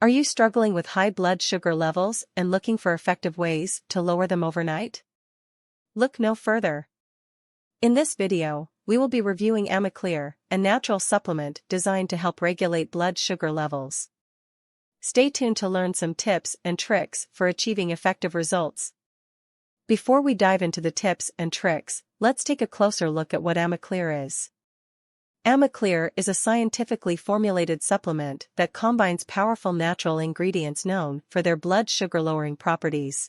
Are you struggling with high blood sugar levels and looking for effective ways to lower them overnight? Look no further. In this video, we will be reviewing AMICLEAR, a natural supplement designed to help regulate blood sugar levels. Stay tuned to learn some tips and tricks for achieving effective results. Before we dive into the tips and tricks, let's take a closer look at what AMICLEAR is. AMICLEAR is a scientifically formulated supplement that combines powerful natural ingredients known for their blood sugar-lowering properties.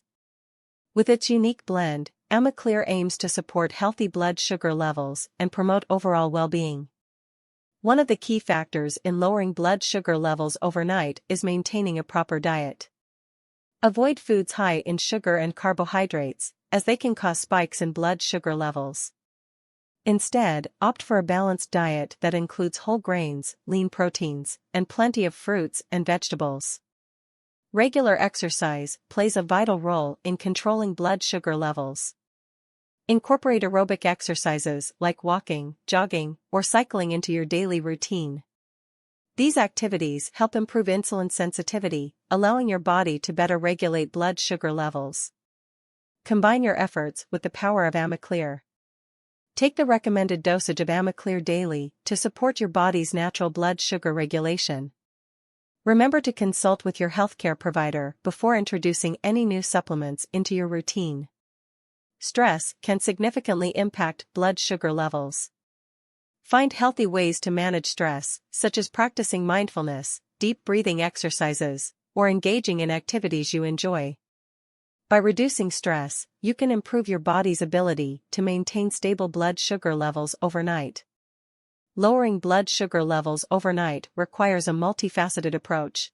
With its unique blend, AMICLEAR aims to support healthy blood sugar levels and promote overall well-being. One of the key factors in lowering blood sugar levels overnight is maintaining a proper diet. Avoid foods high in sugar and carbohydrates, as they can cause spikes in blood sugar levels. Instead, opt for a balanced diet that includes whole grains, lean proteins, and plenty of fruits and vegetables. Regular exercise plays a vital role in controlling blood sugar levels. Incorporate aerobic exercises like walking, jogging, or cycling into your daily routine. These activities help improve insulin sensitivity, allowing your body to better regulate blood sugar levels. Combine your efforts with the power of AMICLEAR. Take the recommended dosage of AMICLEAR daily to support your body's natural blood sugar regulation. Remember to consult with your healthcare provider before introducing any new supplements into your routine. Stress can significantly impact blood sugar levels. Find healthy ways to manage stress, such as practicing mindfulness, deep breathing exercises, or engaging in activities you enjoy. By reducing stress, you can improve your body's ability to maintain stable blood sugar levels overnight. Lowering blood sugar levels overnight requires a multifaceted approach.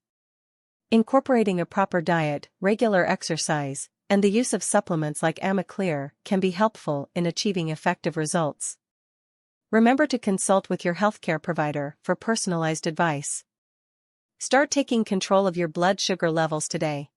Incorporating a proper diet, regular exercise, and the use of supplements like AMICLEAR can be helpful in achieving effective results. Remember to consult with your healthcare provider for personalized advice. Start taking control of your blood sugar levels today.